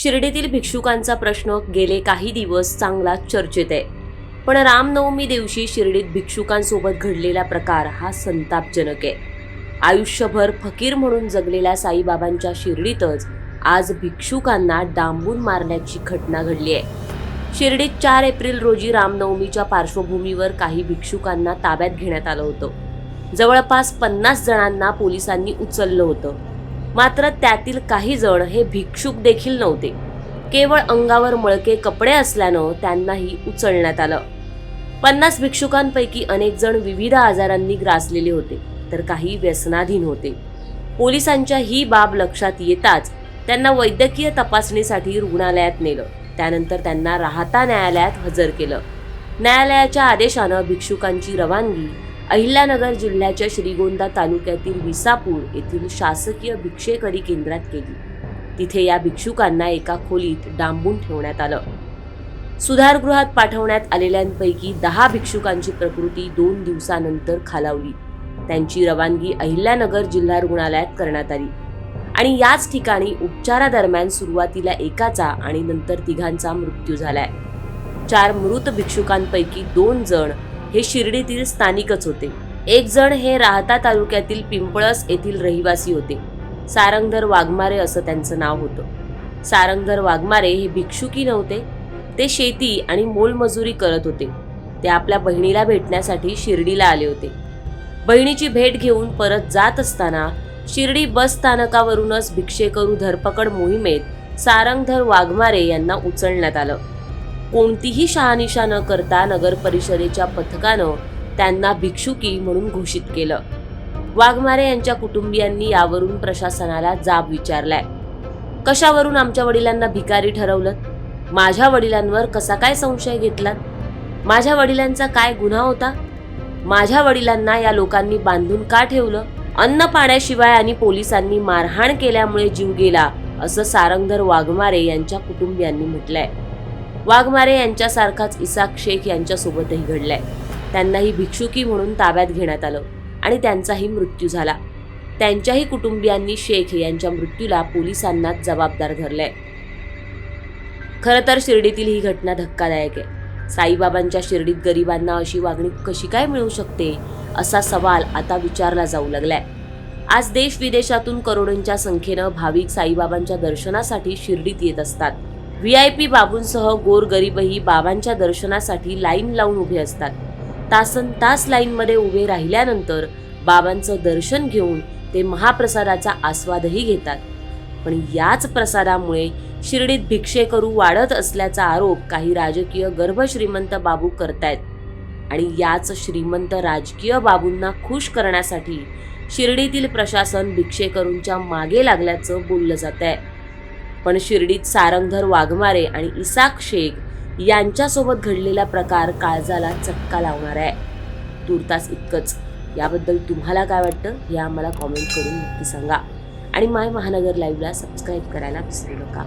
शिर्डीतील भिक्षुकांचा प्रश्न गेले काही दिवस चांगला चर्चेत आहे. पण रामनवमी दिवशी शिर्डीत भिक्षुकांसोबत घडलेला प्रकार हा संतापजनक आहे. आयुष्यभर फकीर म्हणून जगलेल्या साईबाबांच्या शिर्डीतच आज भिक्षुकांना डांबून मारण्याची घटना घडली आहे. शिर्डीत 4 एप्रिल रोजी रामनवमीच्या पार्श्वभूमीवर काही भिक्षुकांना ताब्यात घेण्यात आलं होतं. जवळपास 50 जणांना पोलिसांनी उचललं होतं. मात्र त्यातील काही जण हे भिक्षुक देखील नव्हते. केवळ अंगावर मळके कपडे असल्यानं त्यांनाही उचलण्यात आलं. 50 भिक्षुकांपैकी अनेक जण विविध आजारांनी ग्रासलेले होते, तर काही व्यसनाधीन होते. पोलिसांच्या ही बाब लक्षात येताच त्यांना वैद्यकीय तपासणीसाठी रुग्णालयात नेलं. त्यानंतर त्यांना राहता न्यायालयात हजर केलं. न्यायालयाच्या आदेशानं भिक्षुकांची रवानगी अहिल्यानगर जिल्ह्याच्या श्रीगोंदा तालुक्यातील विसापूर येथील शासकीय भिक्षेकरी केंद्रात केली. तिथे या भिक्षुकांना एका खोलीत डांबून ठेवण्यात आलं. सुधारगृहात पाठवण्यात आलेल्यांपैकी 10 भिक्षुकांची प्रकृती 2 दिवसानंतर खालावली. त्यांची रवानगी अहिल्यानगर जिल्हा रुग्णालयात करण्यात आली आणि याच ठिकाणी उपचारादरम्यान सुरुवातीला एकाचा आणि नंतर 3घांचा मृत्यू झालाय. 4 मृत भिक्षुकांपैकी 2 जण हे शिर्डीतील स्थानिकच होते. 1 जण हे राहता तालुक्यातील पिंपळस येथील रहिवासी होते. सारंगधर वाघमारे असं त्यांचं नाव होतं. सारंगधर वाघमारे हे भिक्षुकी नव्हते, ते शेती आणि मोलमजुरी करत होते. ते आपल्या बहिणीला भेटण्यासाठी शिर्डीला आले होते. बहिणीची भेट घेऊन परत जात असताना शिर्डी बस स्थानकावरूनच भिक्षेकरू धरपकड मोहिमेत सारंगधर वाघमारे यांना उचलण्यात आलं. कोणतीही शहानिशा न करता नगर परिषदेच्या पथकानं त्यांना भिक्षुकी म्हणून घोषित केलं. वाघमारे यांच्या कुटुंबियांनी यावरून प्रशासनाला जाब विचारलाय. कशावरून आमच्या वडिलांना भिकारी ठरवलं? माझ्या वडिलांवर कसा काय संशय घेतलात? माझ्या वडिलांचा काय गुन्हा होता? माझ्या वडिलांना या लोकांनी बांधून का ठेवलं? अन्न पाण्याशिवाय आणि पोलिसांनी मारहाण केल्यामुळे जीव गेला, असं सारंगधर वाघमारे यांच्या कुटुंबियांनी म्हटलंय. वाघमारे यांच्यासारखाच इसाक शेख यांच्यासोबतही घडलंय. त्यांनाही भिक्षुकी म्हणून ताब्यात घेण्यात आलं आणि त्यांचाही मृत्यू झाला. त्यांच्याही कुटुंबियांनी शेख यांच्या मृत्यूला पोलिसांनाच जबाबदार धरलंय. खरं तर शिर्डीतील ही घटना धक्कादायक आहे. साईबाबांच्या शिर्डीत गरिबांना अशी वागणूक कशी काय मिळू शकते, असा सवाल आता विचारला जाऊ लागलाय. आज देश विदेशातून करोडोंच्या संख्येनं भाविक साईबाबांच्या दर्शनासाठी शिर्डीत येत असतात. VIP बाबूंसह गोरगरीबही बाबांच्या दर्शनासाठी लाईन लावून उभे असतात. तासन तास लाईनमध्ये उभे राहिल्यानंतर बाबांचं दर्शन घेऊन ते महाप्रसादाचा आस्वादही घेतात. पण याच प्रसादामुळे शिर्डीत भिक्षेकरू वाढत असल्याचा आरोप काही राजकीय गर्भश्रीमंत बाबू करतायत आणि याच श्रीमंत राजकीय बाबूंना खुश करण्यासाठी शिर्डीतील प्रशासन भिक्षेकरूंच्या मागे लागल्याचं बोललं जात आहे. पण शिर्डीत सारंगधर वाघमारे आणि इसाक शेख यांच्यासोबत घडलेला प्रकार काळजाला चटका लावणार आहे. तूर्तास इतकंच. याबद्दल तुम्हाला काय वाटतं हे आम्हाला कॉमेंट करून नक्की सांगा आणि माय महानगर लाईव्हला सबस्क्राईब करायला विसरू नका.